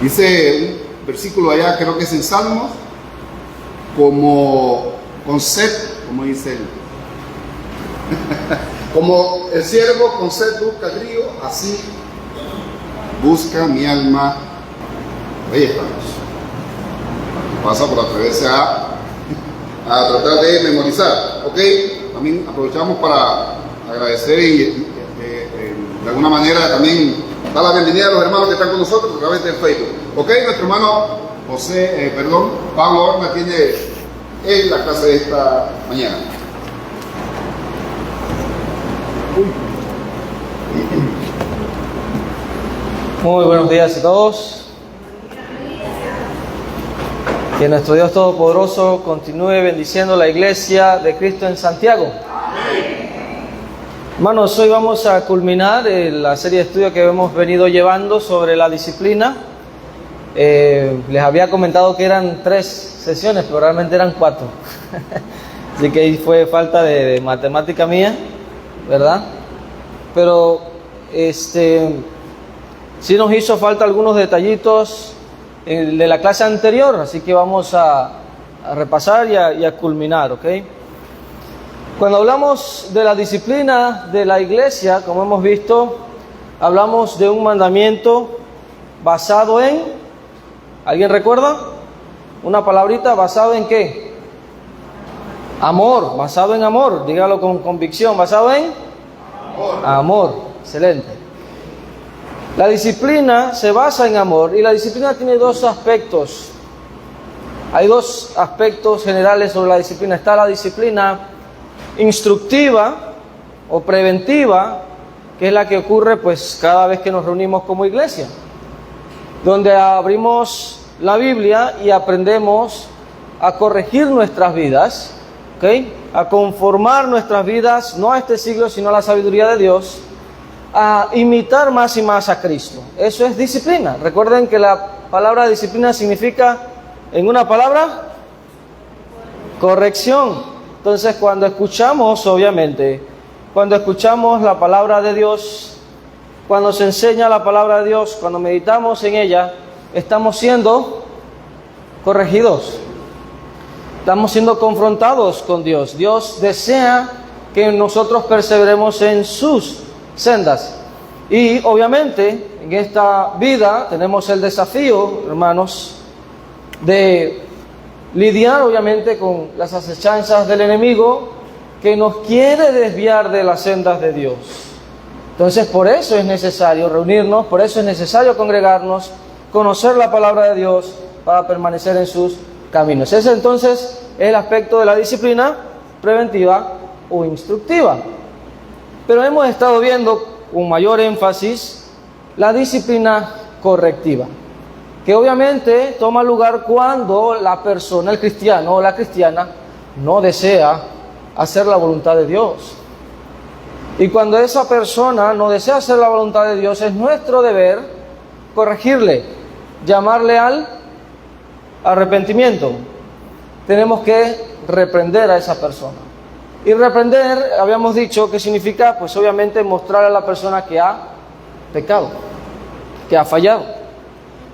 Dice un versículo allá, creo que es en Salmos, como con sed, como dice él. Como el siervo con sed busca el río, así busca mi alma. Ahí estamos. Pasa por atreverse a tratar de memorizar. Ok, también aprovechamos para agradecer y de alguna manera también dar la bienvenida a los hermanos que están con nosotros a través del Facebook. Ok, nuestro hermano Pablo Horna tiene la clase de esta mañana. Muy buenos días a todos. Que nuestro Dios Todopoderoso continúe bendiciendo la iglesia de Cristo en Santiago. Hermanos, hoy vamos a culminar la serie de estudios que hemos venido llevando sobre la disciplina. Les había comentado que eran 3 sesiones, pero realmente eran 4. Así que ahí fue falta de matemática mía, ¿verdad? Pero sí nos hizo falta algunos detallitos de la clase anterior, así que vamos a repasar y a culminar, ¿ok? Cuando hablamos de la disciplina de la iglesia, como hemos visto, hablamos de un mandamiento basado en, ¿alguien recuerda? Una palabrita, ¿basado en qué? Amor, basado en amor, dígalo con convicción, basado en amor, excelente. La disciplina se basa en amor y la disciplina tiene 2 aspectos. Hay 2 aspectos generales sobre la disciplina. Está la disciplina instructiva o preventiva, que es la que ocurre pues cada vez que nos reunimos como iglesia, donde abrimos la Biblia y aprendemos a corregir nuestras vidas, ¿okay? A conformar nuestras vidas no a este siglo sino a la sabiduría de Dios, a imitar más y más a Cristo. Eso es disciplina. Recuerden que la palabra disciplina significa, en una palabra, corrección. Entonces, cuando escuchamos, obviamente, cuando escuchamos la palabra de Dios, cuando se enseña la palabra de Dios, cuando meditamos en ella, estamos siendo corregidos. Estamos siendo confrontados con Dios. Dios desea que nosotros perseveremos en sus sendas. Y obviamente en esta vida tenemos el desafío, hermanos, de lidiar obviamente con las acechanzas del enemigo que nos quiere desviar de las sendas de Dios. Entonces por eso es necesario reunirnos, por eso es necesario congregarnos, conocer la palabra de Dios para permanecer en sus caminos. Ese entonces es el aspecto de la disciplina preventiva o instructiva. Pero hemos estado viendo con mayor énfasis la disciplina correctiva, que obviamente toma lugar cuando la persona, el cristiano o la cristiana, no desea hacer la voluntad de Dios. Y cuando esa persona no desea hacer la voluntad de Dios, es nuestro deber corregirle, llamarle al arrepentimiento. Tenemos que reprender a esa persona. Y reprender, habíamos dicho, que significa, pues obviamente, mostrar a la persona que ha pecado, que ha fallado.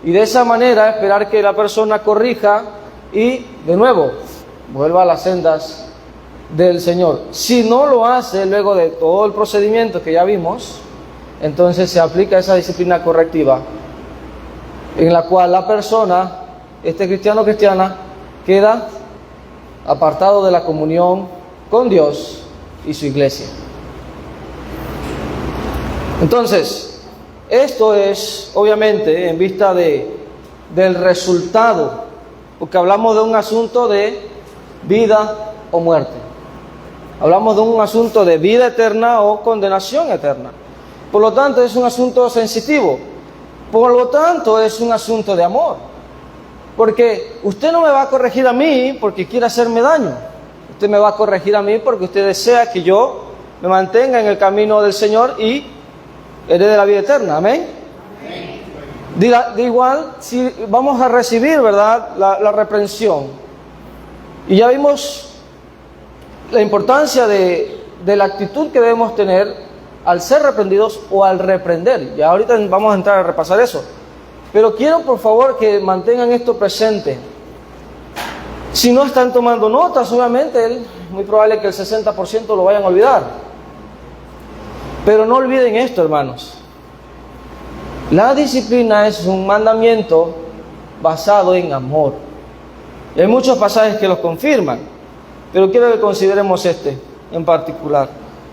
Y de esa manera esperar que la persona corrija y, de nuevo, vuelva a las sendas del Señor. Si no lo hace, luego de todo el procedimiento que ya vimos, entonces se aplica esa disciplina correctiva, en la cual la persona, este cristiano o cristiana, queda apartado de la comunión con Dios y su iglesia. Entonces, esto es obviamente en vista del resultado, porque hablamos de un asunto de vida o muerte. Hablamos de un asunto de vida eterna o condenación eterna. Por lo tanto, es un asunto sensitivo. Por lo tanto, es un asunto de amor. Porque usted no me va a corregir a mí porque quiere hacerme daño. Usted me va a corregir a mí porque usted desea que yo me mantenga en el camino del Señor y herede la vida eterna. Amén. De igual, si vamos a recibir, ¿verdad?, la reprensión. Y ya vimos la importancia de la actitud que debemos tener al ser reprendidos o al reprender. Y ahorita vamos a entrar a repasar eso. Pero quiero por favor que mantengan esto presente. Si no están tomando notas, obviamente es muy probable que el 60% lo vayan a olvidar. Pero no olviden esto, hermanos. La disciplina es un mandamiento basado en amor. Y hay muchos pasajes que los confirman, pero quiero que consideremos este en particular.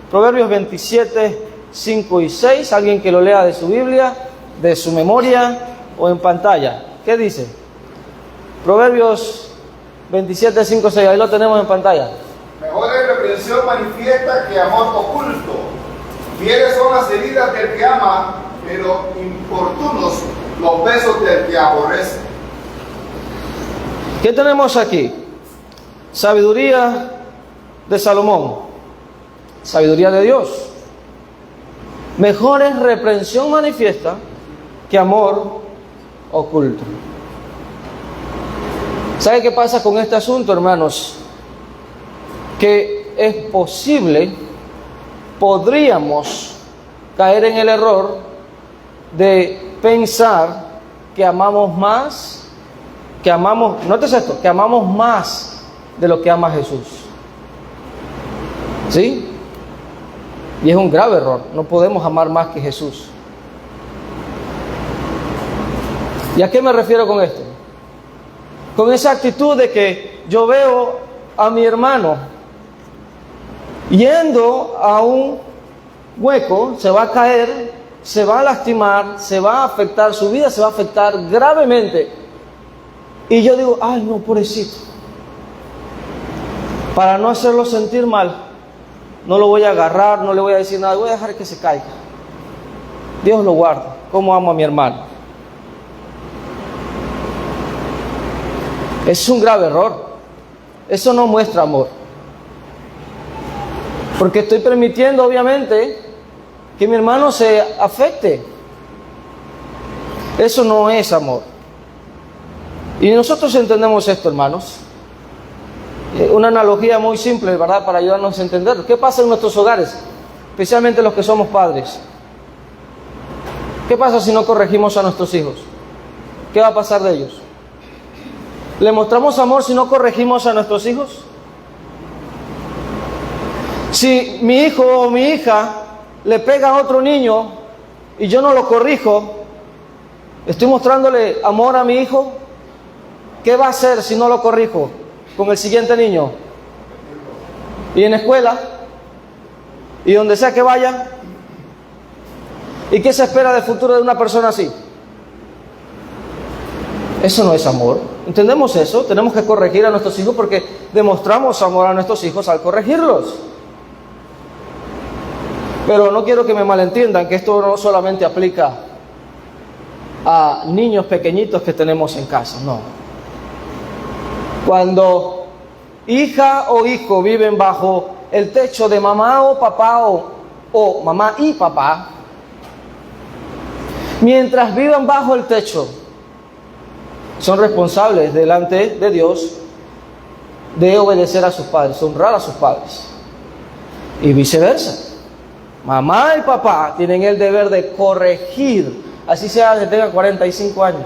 Proverbios 27, 5 y 6, alguien que lo lea de su Biblia, de su memoria o en pantalla. ¿Qué dice? Proverbios 27, 5, 6, ahí lo tenemos en pantalla. Mejor es reprensión manifiesta que amor oculto. Fieles son las heridas del que ama, pero importunos los besos del que aborrece. ¿Qué tenemos aquí? Sabiduría de Salomón, sabiduría de Dios. Mejor es reprensión manifiesta que amor oculto. ¿Sabe qué pasa con este asunto, hermanos? Que es posible, podríamos caer en el error de pensar que amamos más, nótese esto, que amamos más de lo que ama Jesús. ¿Sí? Y es un grave error. No podemos amar más que Jesús. ¿Y a qué me refiero con esto? Con esa actitud de que yo veo a mi hermano yendo a un hueco, se va a caer, se va a lastimar, se va a afectar, su vida se va a afectar gravemente. Y yo digo, ay no, pobrecito. Para no hacerlo sentir mal, no lo voy a agarrar, no le voy a decir nada, voy a dejar que se caiga. Dios lo guarda. ¿Cómo amo a mi hermano? Es un grave error. Eso no muestra amor. Porque estoy permitiendo, obviamente, que mi hermano se afecte. Eso no es amor. Y nosotros entendemos esto, hermanos. Una analogía muy simple, ¿verdad? Para ayudarnos a entender. ¿Qué pasa en nuestros hogares? Especialmente los que somos padres. ¿Qué pasa si no corregimos a nuestros hijos? ¿Qué va a pasar de ellos? ¿Le mostramos amor si no corregimos a nuestros hijos? Si mi hijo o mi hija le pega a otro niño y yo no lo corrijo, ¿estoy mostrándole amor a mi hijo? ¿Qué va a hacer si no lo corrijo con el siguiente niño? Y en escuela, y donde sea que vaya. ¿Y qué se espera del futuro de una persona así? Eso no es amor. ¿Entendemos eso? Tenemos que corregir a nuestros hijos porque demostramos amor a nuestros hijos al corregirlos. Pero no quiero que me malentiendan que esto no solamente aplica a niños pequeñitos que tenemos en casa, no. Cuando hija o hijo viven bajo el techo de mamá o papá o mamá y papá, mientras vivan bajo el techo, son responsables delante de Dios de obedecer a sus padres, honrar a sus padres. Y viceversa. Mamá y papá tienen el deber de corregir, así sea que tengan 45 años.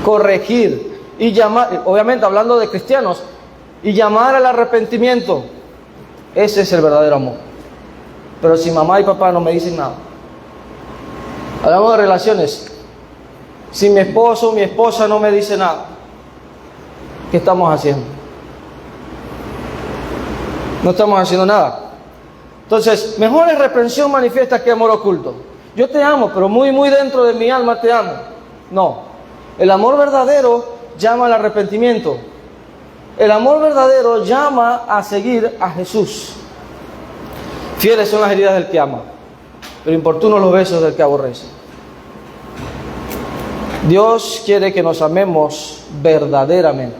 Corregir y llamar, obviamente hablando de cristianos, y llamar al arrepentimiento. Ese es el verdadero amor. Pero si mamá y papá no me dicen nada. Hablamos de relaciones. Si mi esposo o mi esposa no me dice nada, ¿qué estamos haciendo? No estamos haciendo nada. Entonces, mejor es reprensión manifiesta que amor oculto. Yo te amo, pero muy, muy dentro de mi alma te amo. No. El amor verdadero llama al arrepentimiento. El amor verdadero llama a seguir a Jesús. Fieles son las heridas del que ama, pero importunos los besos del que aborrece. Dios quiere que nos amemos verdaderamente.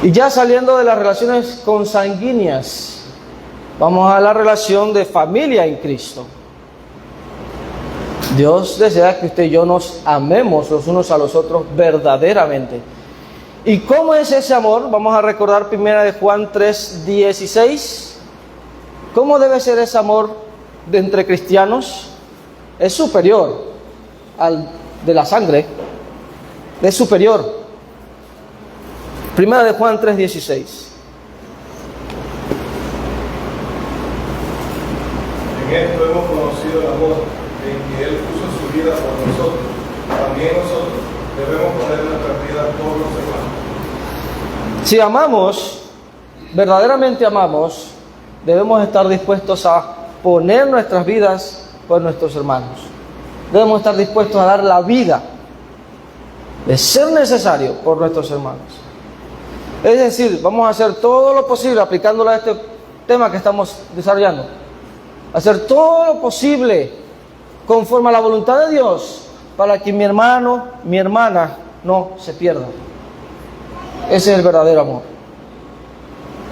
Y ya saliendo de las relaciones consanguíneas, vamos a la relación de familia en Cristo. Dios desea que usted y yo nos amemos los unos a los otros verdaderamente. ¿Y cómo es ese amor? Vamos a recordar 1 de Juan 3:16. ¿Cómo debe ser ese amor de entre cristianos? es superior al de la sangre, es superior. Primera de Juan 3:16. En esto hemos conocido el amor, en que Él puso su vida por nosotros. También nosotros debemos poner nuestra vida por los hermanos. Si amamos, verdaderamente amamos, debemos estar dispuestos a poner nuestras vidas por nuestros hermanos. Debemos estar dispuestos a dar la vida, de ser necesario, por nuestros hermanos. Es decir, vamos a hacer todo lo posible, aplicándolo a este tema que estamos desarrollando, hacer todo lo posible conforme a la voluntad de Dios para que mi hermano, mi hermana no se pierda. Ese es el verdadero amor.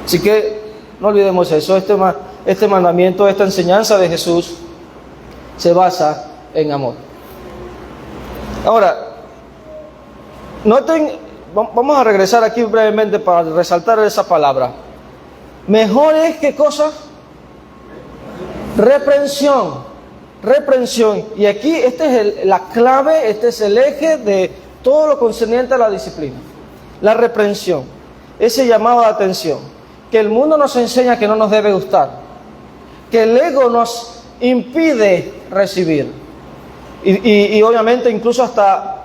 Así que no olvidemos eso. Este mandamiento, esta enseñanza de Jesús se basa en amor. Ahora, noten, vamos a regresar aquí brevemente para resaltar esa palabra. Mejor es, ¿qué cosa? Reprensión. Reprensión. Y aquí esta es la clave, este es el eje de todo lo concerniente a la disciplina. La reprensión. Ese llamado de atención. Que el mundo nos enseña que no nos debe gustar. Que el ego nos impide recibir. Y obviamente incluso hasta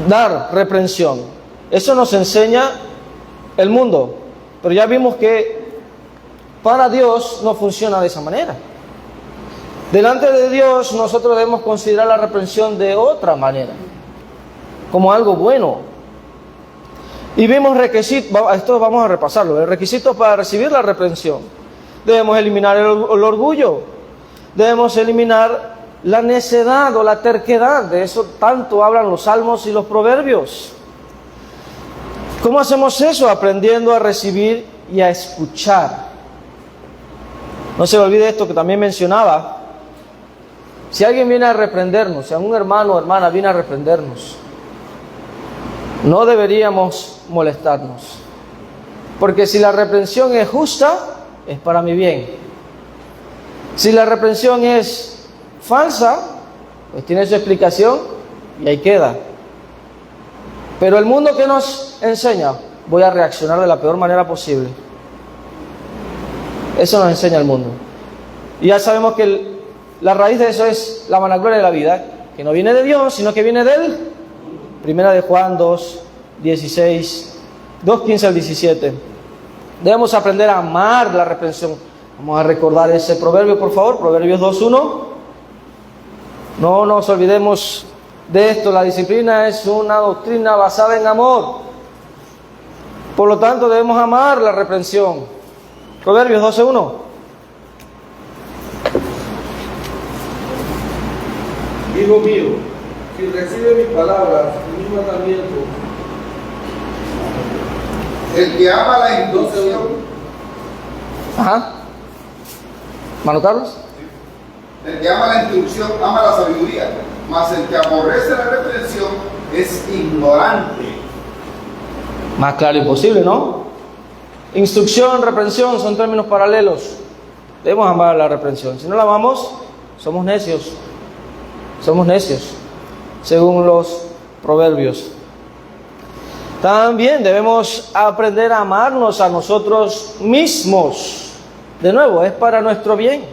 dar reprensión. Eso nos enseña el mundo. Pero ya vimos que para Dios no funciona de esa manera. Delante de Dios nosotros debemos considerar la reprensión de otra manera, como algo bueno. Y vimos requisitos, esto vamos a repasarlo, el requisito para recibir la reprensión. Debemos eliminar el orgullo, debemos eliminar la necedad o la terquedad. De eso tanto hablan los salmos y los proverbios. ¿Cómo hacemos eso? Aprendiendo a recibir y a escuchar. No se olvide esto que también mencionaba. Si alguien viene a reprendernos, si algún hermano o hermana viene a reprendernos, no deberíamos molestarnos. Porque si la reprensión es justa, es para mi bien. Si la reprensión es falsa, pues tiene su explicación y ahí queda. Pero el mundo que nos enseña, voy a reaccionar de la peor manera posible. Eso nos enseña el mundo. Y ya sabemos que la raíz de eso es la vanagloria de la vida, que no viene de Dios, sino que viene de Él. Primera de Juan 2:15 al 17. Debemos aprender a amar la reprensión. Vamos a recordar ese proverbio, por favor, Proverbios 2:1. No nos olvidemos de esto. La disciplina es una doctrina basada en amor. Por lo tanto, debemos amar la reprensión. Proverbios 12:1. Hijo mío, si recibe mis palabras y mis mandamientos, El que ama la instrucción, Ajá. Mano Carlos. el que ama la instrucción ama la sabiduría, mas el que aborrece la reprensión es ignorante. Más claro imposible, ¿no? Instrucción, reprensión son términos paralelos. Debemos amar la reprensión. Si no la amamos, somos necios. Somos necios, según los proverbios. También debemos aprender a amarnos a nosotros mismos. De nuevo, es para nuestro bien.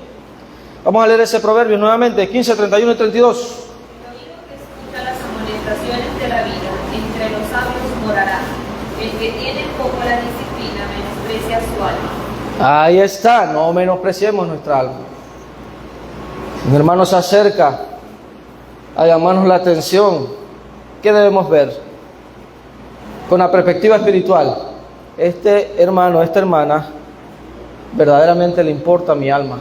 Vamos a leer ese proverbio nuevamente, 15, 31 y 32. El oído que escucha las amonestaciones de la vida, entre los sabios morará. El que tiene poco la disciplina menosprecia su alma. Ahí está, no menospreciemos nuestra alma. Mi hermano se acerca a llamarnos la atención. ¿Qué debemos ver? Con la perspectiva espiritual, este hermano, esta hermana, verdaderamente le importa mi alma.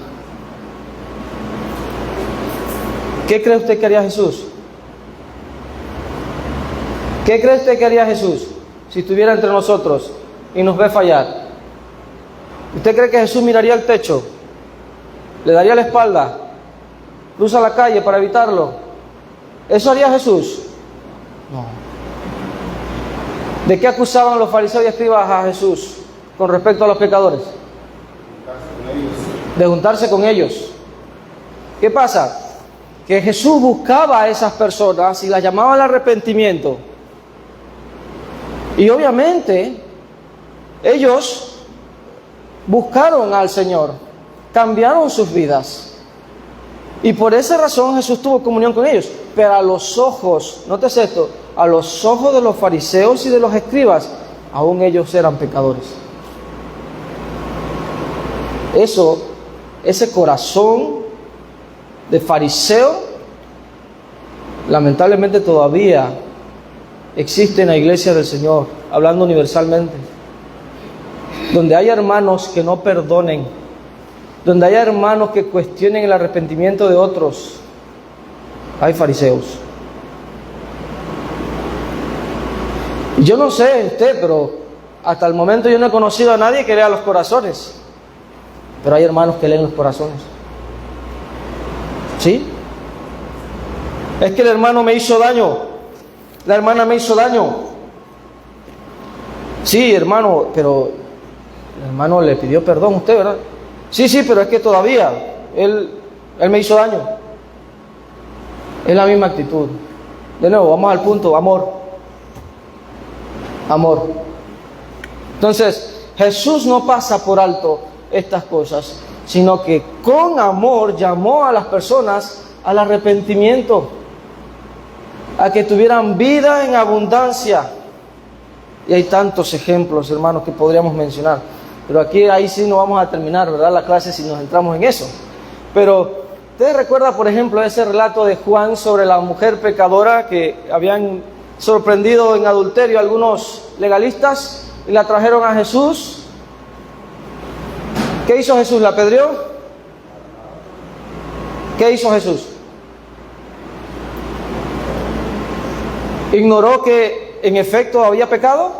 ¿Qué cree usted que haría Jesús? ¿Qué cree usted que haría Jesús si estuviera entre nosotros y nos ve fallar? ¿Usted cree que Jesús miraría al techo? ¿Le daría la espalda? ¿Cruza la calle para evitarlo? ¿Eso haría Jesús? No. ¿De qué acusaban los fariseos y escribas a Jesús con respecto a los pecadores? De juntarse con ellos. ¿Qué pasa? Que Jesús buscaba a esas personas y las llamaba al arrepentimiento. Y obviamente ellos buscaron al Señor, cambiaron sus vidas. Y por esa razón Jesús tuvo comunión con ellos. Pero a los ojos, nótese esto, a los ojos de los fariseos y de los escribas, aún ellos eran pecadores. Ese corazón de fariseo, lamentablemente todavía existe en la iglesia del Señor, hablando universalmente. Donde hay hermanos que no perdonen, donde hay hermanos que cuestionen el arrepentimiento de otros, hay fariseos. Y yo no sé usted, pero hasta el momento yo no he conocido a nadie que lea los corazones. Pero hay hermanos que leen los corazones. ¿Sí? Es que el hermano me hizo daño, la hermana me hizo daño. Sí, hermano, pero el hermano le pidió perdón a usted, ¿verdad? Sí, pero es que todavía él me hizo daño. Es la misma actitud. De nuevo, vamos al punto, amor. Amor. Entonces, Jesús no pasa por alto estas cosas, sino que con amor llamó a las personas al arrepentimiento, a que tuvieran vida en abundancia. Y hay tantos ejemplos, hermanos, que podríamos mencionar, pero ahí sí no vamos a terminar, ¿verdad?, la clase si nos entramos en eso. Pero ¿usted recuerda, por ejemplo, ese relato de Juan sobre la mujer pecadora que habían sorprendido en adulterio a algunos legalistas y la trajeron a Jesús? ¿Qué hizo Jesús? ¿La apedreó? ¿Qué hizo Jesús? ¿Ignoró que en efecto había pecado?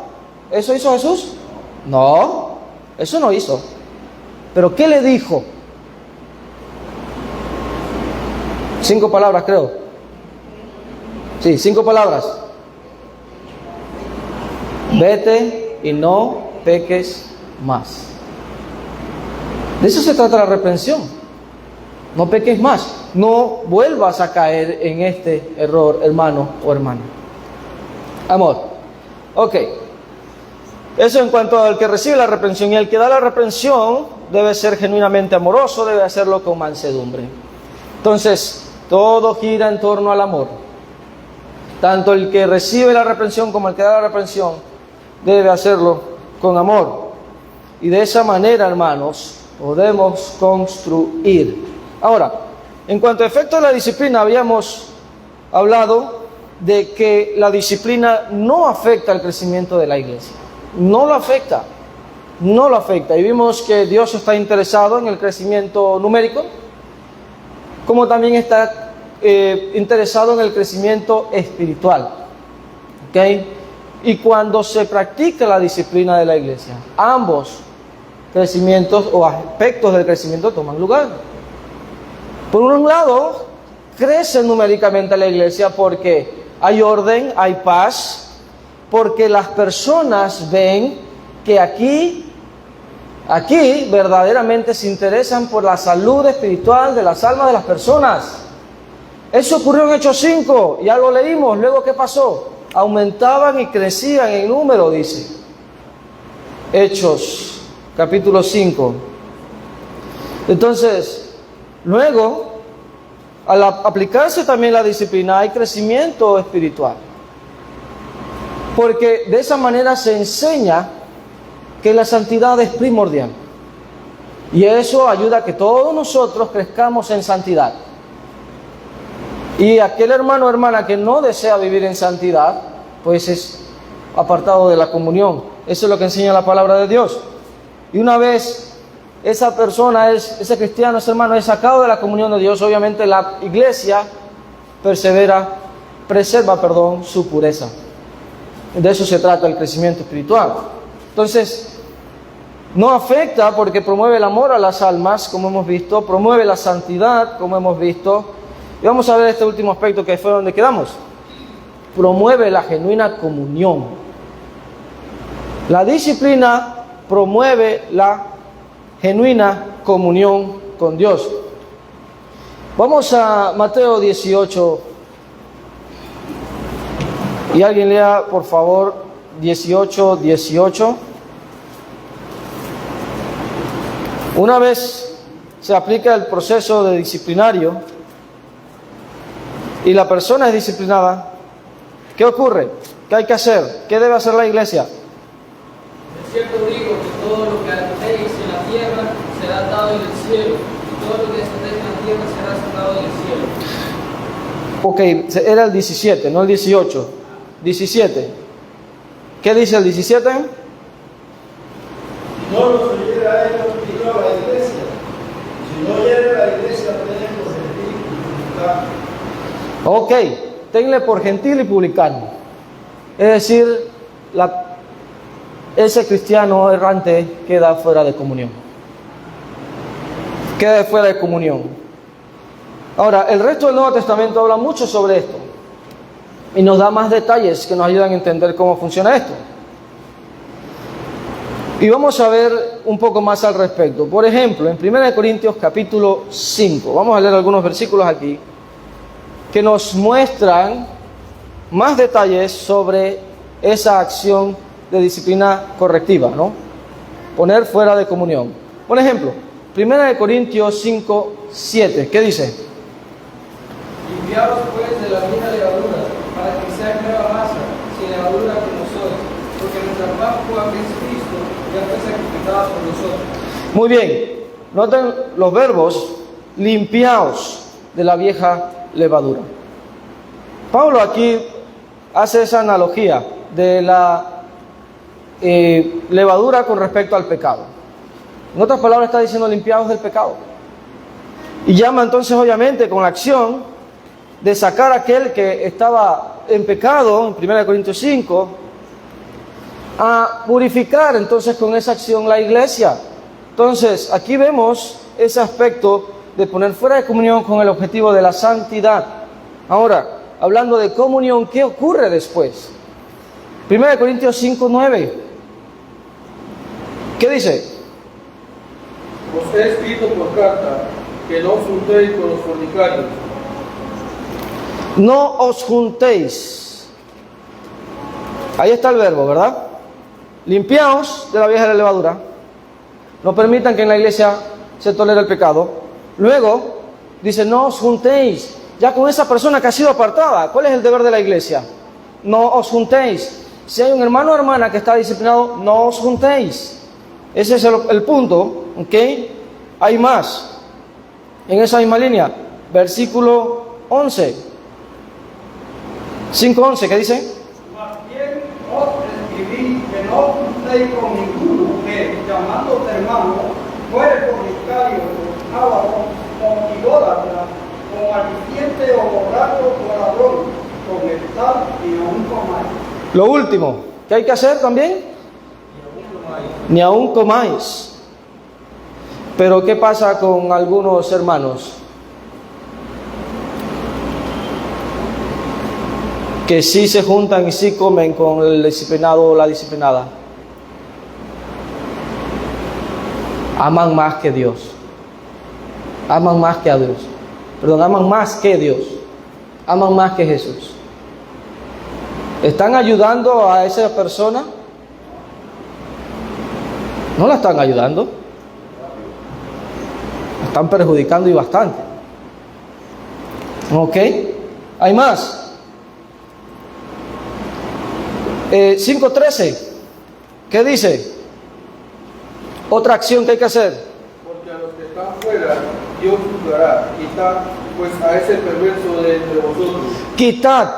¿Eso hizo Jesús? No, eso no hizo. ¿Pero qué le dijo? 5 palabras, creo. Sí, 5 palabras. Vete y no peques más. De eso se trata la reprensión. No peques más. No vuelvas a caer en este error, hermano o hermana. Amor. Ok. Eso en cuanto al que recibe la reprensión. Y el que da la reprensión debe ser genuinamente amoroso, debe hacerlo con mansedumbre. Entonces, todo gira en torno al amor. Tanto el que recibe la reprensión como el que da la reprensión debe hacerlo con amor. Y de esa manera, hermanos, podemos construir. Ahora, en cuanto a efecto de la disciplina, habíamos hablado de que la disciplina no afecta al crecimiento de la iglesia. No lo afecta. No lo afecta. Y vimos que Dios está interesado en el crecimiento numérico, como también está interesado en el crecimiento espiritual. ¿Ok? Y cuando se practica la disciplina de la iglesia, ambos crecimientos o aspectos del crecimiento toman lugar. Por un lado, crece numéricamente la iglesia porque hay orden, hay paz, porque las personas ven que aquí verdaderamente se interesan por la salud espiritual de las almas de las personas. Eso ocurrió en Hechos 5, ya lo leímos. Luego, ¿qué pasó? Aumentaban y crecían en número, dice Hechos capítulo 5. Entonces, luego, al aplicarse también la disciplina, hay crecimiento espiritual. Porque de esa manera se enseña que la santidad es primordial. Y eso ayuda a que todos nosotros crezcamos en santidad. Y aquel hermano o hermana que no desea vivir en santidad, pues es apartado de la comunión. Eso es lo que enseña la palabra de Dios. Y una vez esa persona, ese cristiano, ese hermano es sacado de la comunión de Dios, obviamente la iglesia preserva su pureza. De eso se trata el crecimiento espiritual. Entonces, no afecta porque promueve el amor a las almas, como hemos visto, promueve la santidad, como hemos visto. Y vamos a ver este último aspecto que fue donde quedamos. Promueve la genuina comunión. La disciplina promueve la genuina comunión con Dios. Vamos a Mateo 18. Y alguien lea, por favor, 18:18. Una vez se aplica el proceso de disciplinario y la persona es disciplinada, ¿qué ocurre? ¿Qué hay que hacer? ¿Qué debe hacer la iglesia? De cierto digo que todo lo que atéis en la tierra será atado en el cielo, y todo lo que desatéis en la tierra será atado en el cielo. Ok, era el 17, no el 18. 17. ¿Qué dice el 17? Si no los oyere a ellos, digo a la iglesia. Si no oyere a la iglesia, tengan por gentil y publicano. Ok, tenle por gentil y publicano. Es decir, ese cristiano errante queda fuera de comunión. Queda fuera de comunión. Ahora, el resto del Nuevo Testamento habla mucho sobre esto y nos da más detalles que nos ayudan a entender cómo funciona esto. Y vamos a ver un poco más al respecto. Por ejemplo, en 1 Corintios capítulo 5, vamos a leer algunos versículos aquí que nos muestran más detalles sobre esa acción de disciplina correctiva, ¿no? Poner fuera de comunión. Por ejemplo, 1 Corintios 5, 7, ¿qué dice? Limpiaros pues de la vieja levadura, para que sea nueva masa, sin levadura como sois, porque nuestra Pascua, que es Cristo, ya fue sacrificada por nosotros. Muy bien, noten los verbos: limpiaos de la vieja levadura. Pablo aquí hace esa analogía de la levadura con respecto al pecado. En otras palabras, está diciendo limpiaos del pecado. Y llama entonces, obviamente, con la acción de sacar a aquel que estaba en pecado, en 1 Corintios 5, a purificar entonces con esa acción la iglesia. Entonces, aquí vemos ese aspecto de poner fuera de comunión con el objetivo de la santidad. Ahora, hablando de comunión, ¿qué ocurre después? 1 Corintios 5, 9. ¿Qué dice? Os he escrito por carta que no os juntéis con los fornicarios. No os juntéis. Ahí está el verbo, ¿verdad? Limpiaos de la vieja levadura. No permitan que en la iglesia se tolere el pecado. Luego, dice, no os juntéis. Ya con esa persona que ha sido apartada, ¿cuál es el deber de la iglesia? No os juntéis. Si hay un hermano o hermana que está disciplinado, no os juntéis. Ese es el punto, ¿ok? Hay más. En esa misma línea, versículo 11. 5:11, ¿qué dice? Más bien os escribí que no os juntéis con ninguno que, llamándote hermano, fuere fornicario, avaro, o idólatra, o maldiciente, o borracho, o ladrón, con el tal y aún comáis. Lo último, ¿qué hay que hacer también? Ni aún comáis. Pero ¿qué pasa con algunos hermanos que sí se juntan y sí comen con el disciplinado o la disciplinada? Aman más que Dios. Aman más que a Dios. Perdón, aman más que Dios. Aman más que Jesús. ¿Están ayudando a esa persona? No la están ayudando. La están perjudicando y bastante. ¿Ok? Hay más. 5:13. ¿Qué dice? Otra acción que hay que hacer. Porque a los que están fuera, Dios juzgará. Quitad pues a ese perverso de entre vosotros. Quitad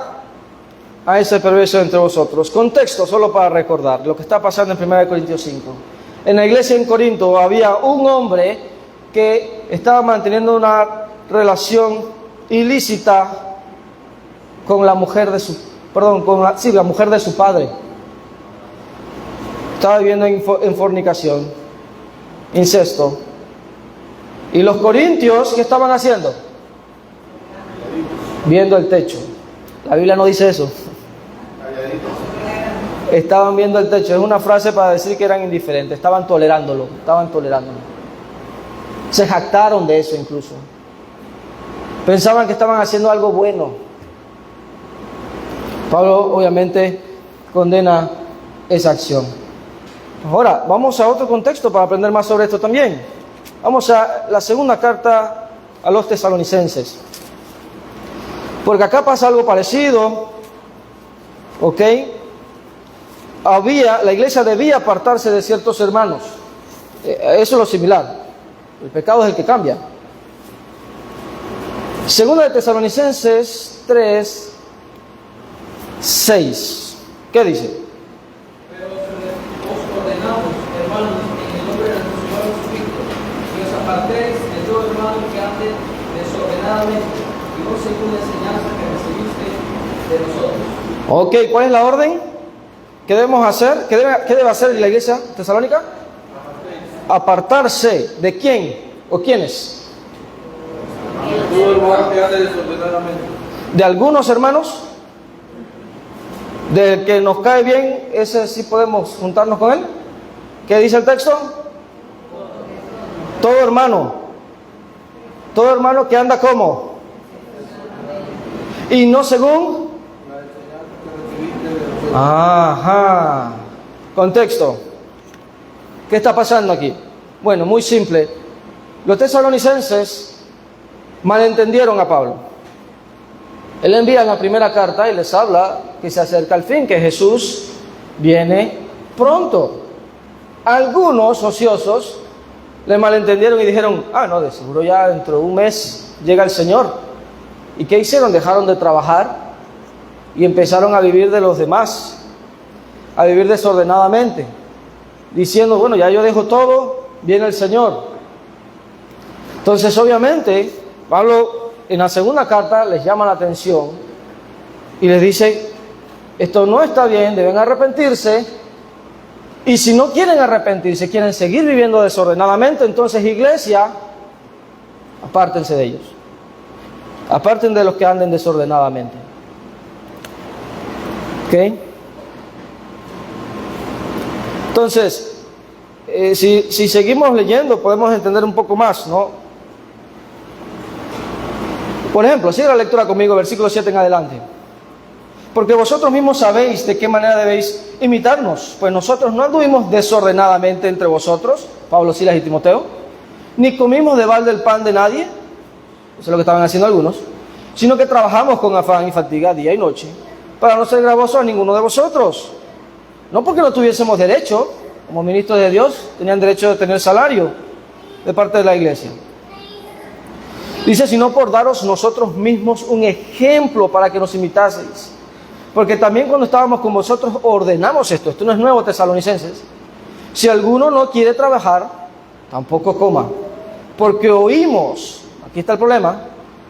a ese perverso entre vosotros. Contexto, solo para recordar lo que está pasando en 1 Corintios 5. En la iglesia en Corinto había un hombre que estaba manteniendo una relación ilícita con la mujer de su, la mujer de su padre. Estaba viviendo en fornicación, incesto. Y los corintios, ¿qué estaban haciendo? Viendo el techo. La Biblia no dice eso. Estaban viendo el techo. Es una frase para decir que eran indiferentes. Estaban tolerándolo. Se jactaron de eso incluso. Pensaban que estaban haciendo algo bueno. Pablo obviamente condena esa acción. Ahora, vamos a otro contexto para aprender más sobre esto también. Vamos a la segunda carta a los tesalonicenses. Porque acá pasa algo parecido, ¿ok? La iglesia debía apartarse de ciertos hermanos. Eso es lo similar. El pecado es el que cambia. Segunda de Tesalonicenses 3, 6. ¿Qué dice? Pero os ordenamos, hermanos, en el nombre de nuestro Señor Jesucristo, que os apartéis de todo hermano que ande desordenadamente y no según la enseñanza que recibiste de nosotros. Ok, ¿cuál es la orden? ¿Qué debemos hacer? ¿Qué debe hacer la iglesia tesalónica? Apartarse. ¿De quién? ¿O quiénes? Todo hermano que ande desordenadamente. ¿De algunos hermanos? ¿Del que nos cae bien, ese sí podemos juntarnos con él? ¿Qué dice el texto? Todo hermano. Todo hermano que anda como. Y no según. Ajá. Contexto. ¿Qué está pasando aquí? Bueno, muy simple. Los tesalonicenses malentendieron a Pablo. Él envía en la primera carta y les habla que se acerca el fin, que Jesús viene pronto. Algunos ociosos le malentendieron y dijeron, no, de seguro ya dentro de un mes llega el Señor. ¿Y qué hicieron? Dejaron de trabajar y empezaron a vivir de los demás, a vivir desordenadamente, diciendo, bueno, ya yo dejo todo, viene el Señor. Entonces, obviamente, Pablo en la segunda carta les llama la atención y les dice, esto no está bien, deben arrepentirse, y si no quieren arrepentirse, quieren seguir viviendo desordenadamente, entonces iglesia, apártense de ellos, aparten de los que anden desordenadamente. ¿Ok? Entonces, si seguimos leyendo podemos entender un poco más, ¿no? Por ejemplo, sigue la lectura conmigo, versículo 7 en adelante. Porque vosotros mismos sabéis de qué manera debéis imitarnos, pues nosotros no anduvimos desordenadamente entre vosotros, Pablo, Silas y Timoteo, ni comimos de balde el pan de nadie, eso es lo que estaban haciendo algunos, sino que trabajamos con afán y fatiga día y noche, para no ser gravosos a ninguno de vosotros. No porque no tuviésemos derecho, como ministros de Dios, tenían derecho de tener salario de parte de la iglesia. Dice, sino por daros nosotros mismos un ejemplo para que nos imitaseis. Porque también cuando estábamos con vosotros ordenamos esto no es nuevo, tesalonicenses. Si alguno no quiere trabajar, tampoco coma. Porque oímos, aquí está el problema,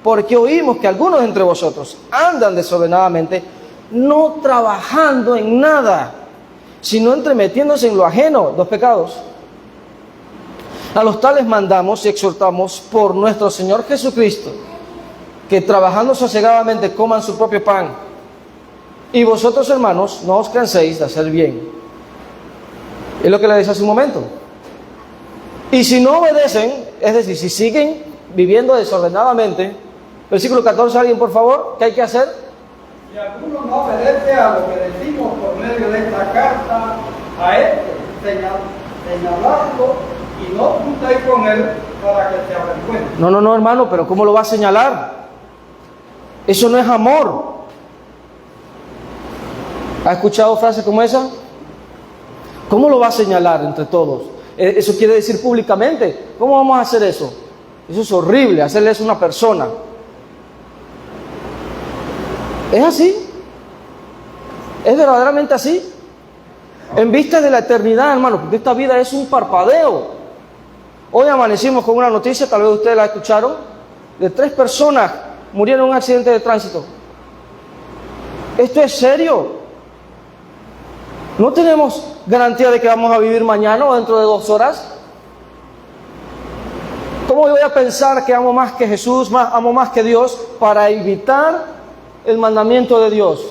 porque oímos que algunos de entre vosotros andan desordenadamente, no trabajando en nada, sino entremetiéndose en lo ajeno, dos pecados. A los tales mandamos y exhortamos por nuestro Señor Jesucristo, que trabajando sosegadamente coman su propio pan. Y vosotros, hermanos, no os canséis de hacer bien. Es lo que le dije hace un momento. Y si no obedecen, es decir, si siguen viviendo desordenadamente, versículo 14, alguien por favor, ¿qué hay que hacer? Si alguno no obedece a lo que decimos por medio de esta carta, a él señalarlo y no juntéis con él para que se avergüence. No, hermano, pero ¿cómo lo va a señalar? Eso no es amor. ¿Ha escuchado frases como esa? ¿Cómo lo va a señalar entre todos? Eso quiere decir públicamente. ¿Cómo vamos a hacer eso? Eso es horrible, hacerle eso a una persona. ¿Es así? ¿Es verdaderamente así? En vista de la eternidad, hermano, porque esta vida es un parpadeo. Hoy amanecimos con una noticia, tal vez ustedes la escucharon, de 3 personas murieron en un accidente de tránsito. Esto es serio. No tenemos garantía de que vamos a vivir mañana o dentro de 2 horas. ¿Cómo voy a pensar que amo más que Jesús, amo más que Dios para evitar el mandamiento de Dios?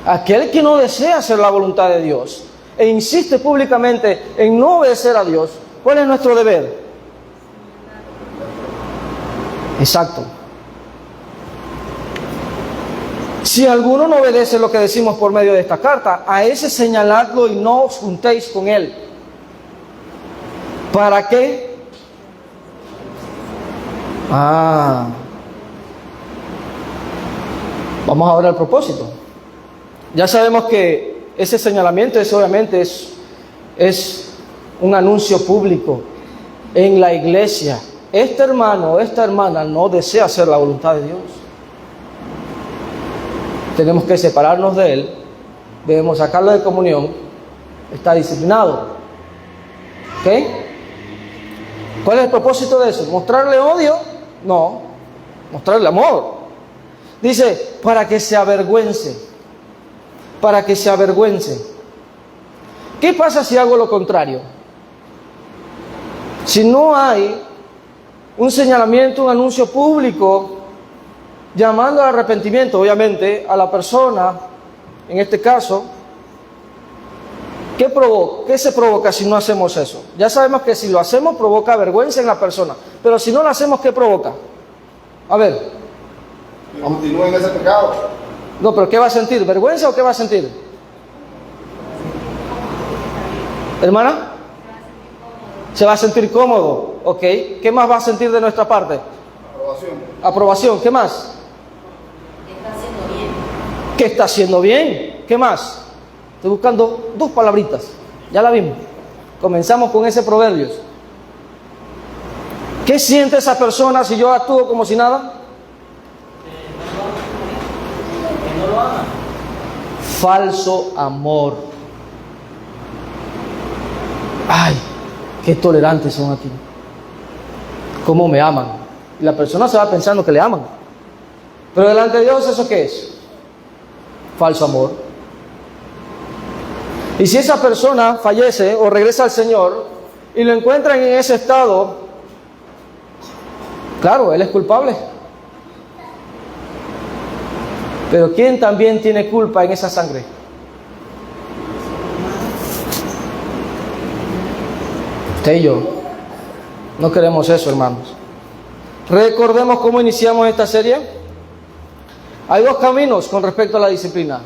Aquel que no desea hacer la voluntad de Dios e insiste públicamente en no obedecer a Dios, ¿cuál es nuestro deber? Exacto. Si alguno no obedece lo que decimos por medio de esta carta, a ese señaladlo y no os juntéis con él. ¿Para qué? Vamos a ver el propósito. Ya sabemos que ese señalamiento obviamente es un anuncio público en la iglesia. Este hermano o esta hermana no desea hacer la voluntad de Dios. Tenemos que separarnos de él, debemos sacarlo de comunión, está disciplinado. ¿Ok? ¿Cuál es el propósito de eso? ¿Mostrarle odio? No, mostrarle amor. Dice, para que se avergüence, para que se avergüence. ¿Qué pasa si hago lo contrario? Si no hay un señalamiento, un anuncio público, llamando al arrepentimiento, obviamente, a la persona, en este caso, ¿qué se provoca si no hacemos eso? Ya sabemos que si lo hacemos provoca vergüenza en la persona, pero si no lo hacemos, ¿qué provoca? A ver. Y continúa en ese pecado. No, pero ¿qué va a sentir? ¿Vergüenza o qué va a sentir? ¿Hermana? Se va a sentir cómodo, ¿ok? ¿Qué más va a sentir de nuestra parte? Aprobación. Aprobación, ¿qué más? ¿Qué está haciendo bien? ¿Qué más? Estoy buscando dos palabritas. Ya la vimos. Comenzamos con ese Proverbios. ¿Qué siente esa persona si yo actúo como si nada? Que no lo ama. Falso amor. Ay, qué tolerantes son aquí. ¿Cómo me aman? Y la persona se va pensando que le aman. Pero delante de Dios, ¿eso qué es? Falso amor. Y si esa persona fallece o regresa al Señor y lo encuentran en ese estado, claro, él es culpable. Pero ¿quién también tiene culpa en esa sangre? Usted y yo. No queremos eso, hermanos. Recordemos cómo iniciamos esta serie. Hay dos caminos con respecto a la disciplina.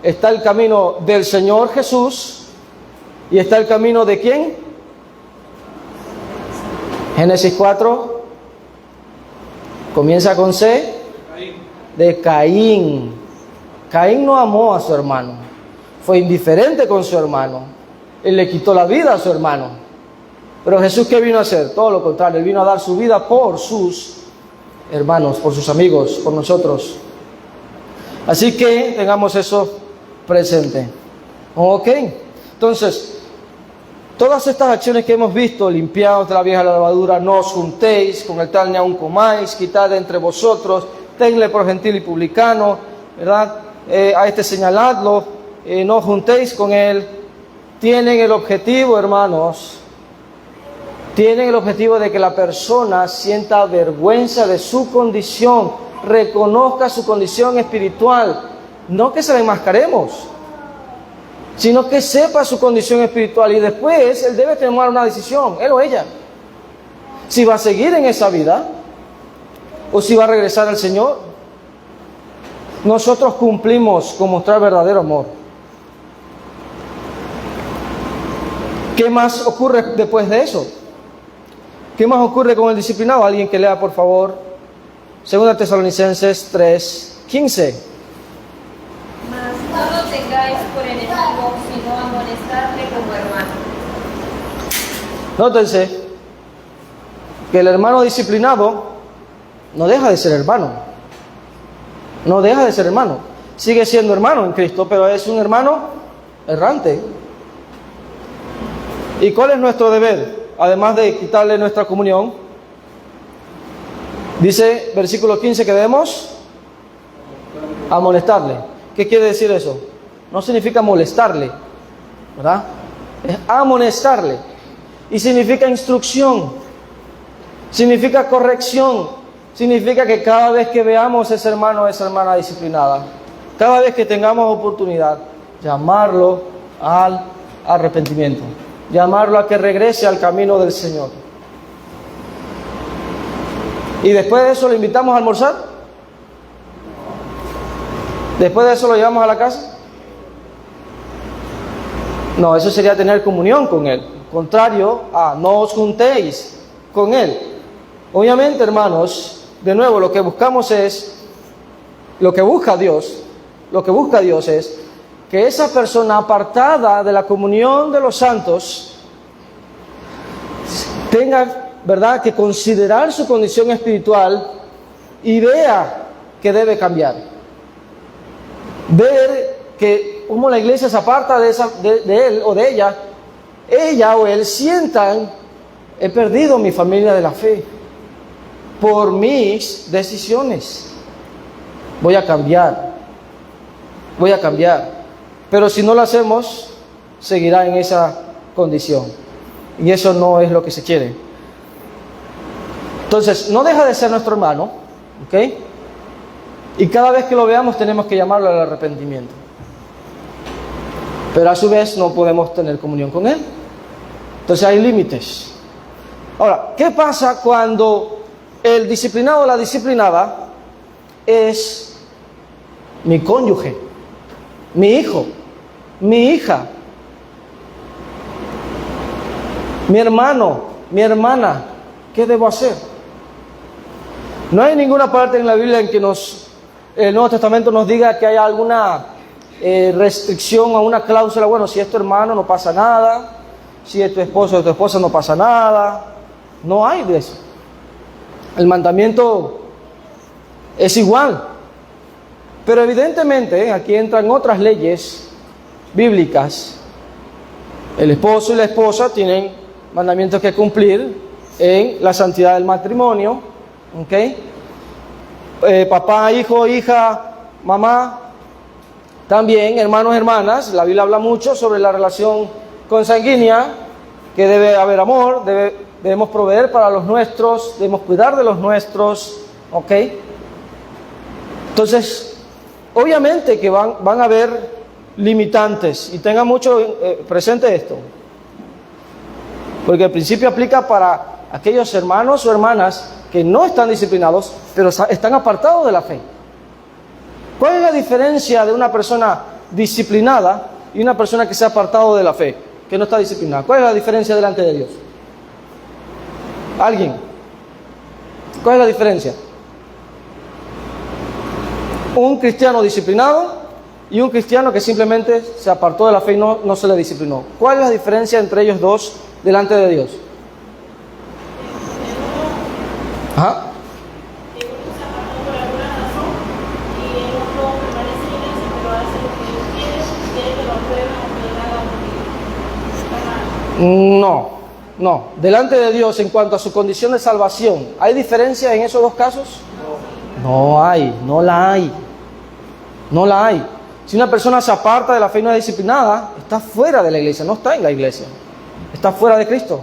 Está el camino del Señor Jesús y está el camino de ¿quién? Génesis 4 comienza con C, de Caín. Caín no amó a su hermano, fue indiferente con su hermano, él le quitó la vida a su hermano. Pero Jesús, ¿qué vino a hacer? Todo lo contrario, él vino a dar su vida por sus hermanos, por sus amigos, por nosotros. Así que tengamos eso presente. ¿Ok? Entonces, todas estas acciones que hemos visto, limpiaos de la vieja levadura, no os juntéis, con el tal ni aun comáis, quitad de entre vosotros, tenle por gentil y publicano, ¿verdad? A este señaladlo, no os juntéis con él, tienen el objetivo, hermanos, tienen el objetivo de que la persona sienta vergüenza de su condición, reconozca su condición espiritual, no que se la enmascaremos, sino que sepa su condición espiritual y después él debe tomar una decisión, él o ella, si va a seguir en esa vida o si va a regresar al Señor. Nosotros cumplimos con mostrar verdadero amor. ¿Qué más ocurre después de eso? ¿Qué más ocurre con el disciplinado? Alguien que lea, por favor, 2 Tesalonicenses 3:15. Mas no lo tengáis por enemigo, sino amonestarle como hermano. Nótense que el hermano disciplinado no deja de ser hermano. No deja de ser hermano. Sigue siendo hermano en Cristo, pero es un hermano errante. ¿Y cuál es nuestro deber? Además de quitarle nuestra comunión, dice versículo 15 que debemos amonestarle. ¿Qué quiere decir eso? No significa molestarle, ¿verdad? Es amonestarle. Y significa instrucción, significa corrección, significa que cada vez que veamos a ese hermano o esa hermana disciplinada, cada vez que tengamos oportunidad, llamarlo al arrepentimiento, llamarlo a que regrese al camino del Señor. ¿Y después de eso lo invitamos a almorzar? ¿Después de eso lo llevamos a la casa? No, eso sería tener comunión con Él. Contrario a no os juntéis con Él. Obviamente, hermanos, de nuevo, lo que buscamos es, lo que busca Dios es que esa persona apartada de la comunión de los santos tenga, ¿verdad?, que considerar su condición espiritual y vea que debe cambiar. Ver que como la iglesia se aparta de él o de ella o él sientan, he perdido mi familia de la fe por mis decisiones. Voy a cambiar. Pero si no lo hacemos, seguirá en esa condición. Y eso no es lo que se quiere. Entonces, no deja de ser nuestro hermano, ¿ok? Y cada vez que lo veamos tenemos que llamarlo al arrepentimiento. Pero a su vez no podemos tener comunión con él. Entonces hay límites. Ahora, ¿qué pasa cuando el disciplinado o la disciplinada es mi cónyuge, mi hijo, mi hija, mi hermano, mi hermana? ¿Qué debo hacer? No hay ninguna parte en la Biblia en que el Nuevo Testamento nos diga que haya alguna restricción o una cláusula. Bueno, si es tu hermano no pasa nada, si es tu esposo o tu esposa no pasa nada. No hay de eso. El mandamiento es igual. Pero evidentemente aquí entran otras leyes bíblicas. El esposo y la esposa tienen mandamientos que cumplir en la santidad del matrimonio, ¿ok? Papá, hijo, hija, mamá, también hermanos, hermanas. La Biblia habla mucho sobre la relación consanguínea, que debe haber amor, debemos proveer para los nuestros, debemos cuidar de los nuestros, ¿ok? Entonces, obviamente que van a haber limitantes, y tengan mucho presente esto, porque el principio aplica para aquellos hermanos o hermanas que no están disciplinados, pero están apartados de la fe. ¿Cuál es la diferencia de una persona disciplinada y una persona que se ha apartado de la fe, que no está disciplinada? ¿Cuál es la diferencia delante de Dios? ¿Alguien? ¿Cuál es la diferencia? Un cristiano disciplinado y un cristiano que simplemente se apartó de la fe y no se le disciplinó. ¿Cuál es la diferencia entre ellos dos delante de Dios? ¿Ah? No. Delante de Dios, en cuanto a su condición de salvación, ¿hay diferencia en esos dos casos? No la hay. Si una persona se aparta de la fe y no es disciplinada, está fuera de la iglesia, no está en la iglesia, está fuera de Cristo.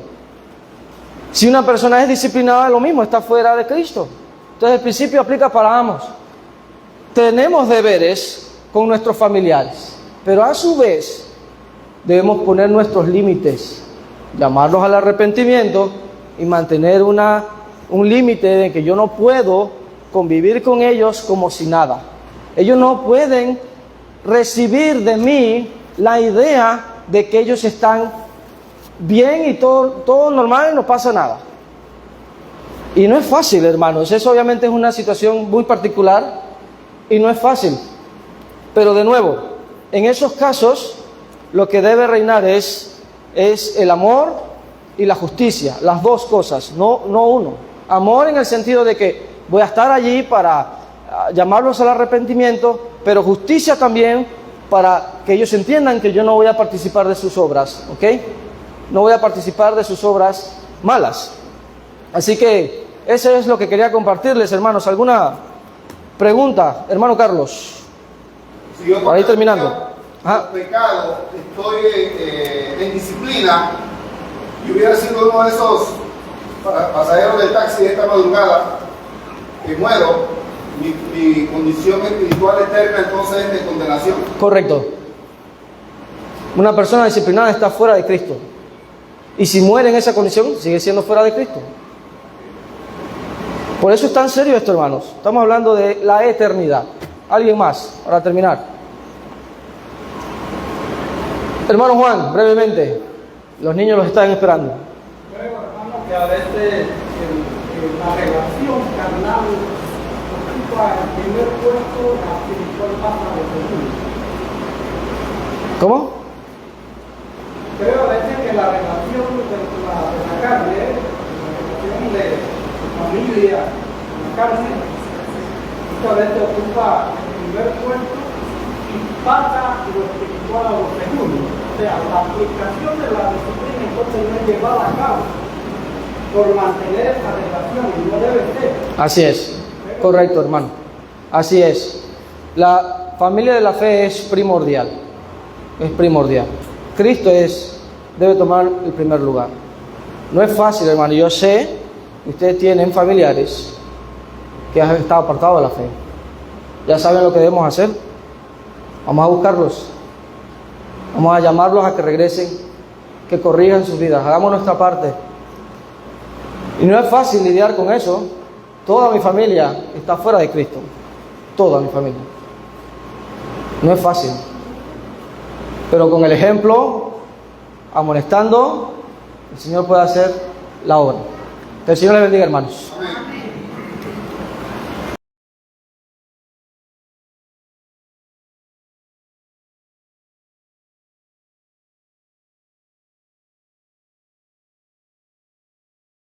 Si una persona es disciplinada, lo mismo, está fuera de Cristo. Entonces el principio aplica para ambos. Tenemos deberes con nuestros familiares, pero a su vez debemos poner nuestros límites, llamarlos al arrepentimiento y mantener un límite de que yo no puedo convivir con ellos como si nada. Ellos no pueden recibir de mí la idea de que ellos están bien y todo normal y no pasa nada. Y no es fácil, hermanos. Eso obviamente es una situación muy particular y no es fácil. Pero de nuevo, en esos casos lo que debe reinar es el amor y la justicia, las dos cosas, no uno. Amor en el sentido de que voy a estar allí para llamarlos al arrepentimiento, pero justicia también para que ellos entiendan que yo no voy a participar de sus obras, ¿ok? No voy a participar de sus obras malas. Así que eso es lo que quería compartirles, hermanos. ¿Alguna pregunta, hermano Carlos? Si yo para ir terminando. Pecado, estoy en disciplina y hubiera sido uno de esos pasajeros del taxi de esta madrugada que muero, mi condición espiritual eterna entonces es de condenación. Correcto. Una persona disciplinada está fuera de Cristo. Y si muere en esa condición, sigue siendo fuera de Cristo. Por eso es tan serio esto, hermanos. Estamos hablando de la eternidad. ¿Alguien más? Para terminar. Hermano Juan, brevemente. Los niños los están esperando. Creo, hermano, que a veces la relación carnal ocupa el primer puesto, la espiritual pasa de segundo. ¿Cómo? Creo a veces que la relación de la carne, la relación de familia, la carne, muchas veces ocupa el primer puesto y pasa lo espiritual a lo segundo. O sea, la aplicación de la disciplina entonces no es llevada a cabo por mantener esa relación y no debe ser. Así es. Correcto, hermano. Así es. La familia de la fe es primordial. Es primordial. Cristo debe tomar el primer lugar. No es fácil, hermano. Yo sé que ustedes tienen familiares que han estado apartados de la fe. Ya saben lo que debemos hacer. Vamos a buscarlos. Vamos a llamarlos a que regresen, que corrijan sus vidas. Hagamos nuestra parte. Y no es fácil lidiar con eso. Toda mi familia está fuera de Cristo. Toda mi familia. No es fácil. Pero con el ejemplo, amonestando, el Señor puede hacer la obra. Que el Señor les bendiga, hermanos. Amén.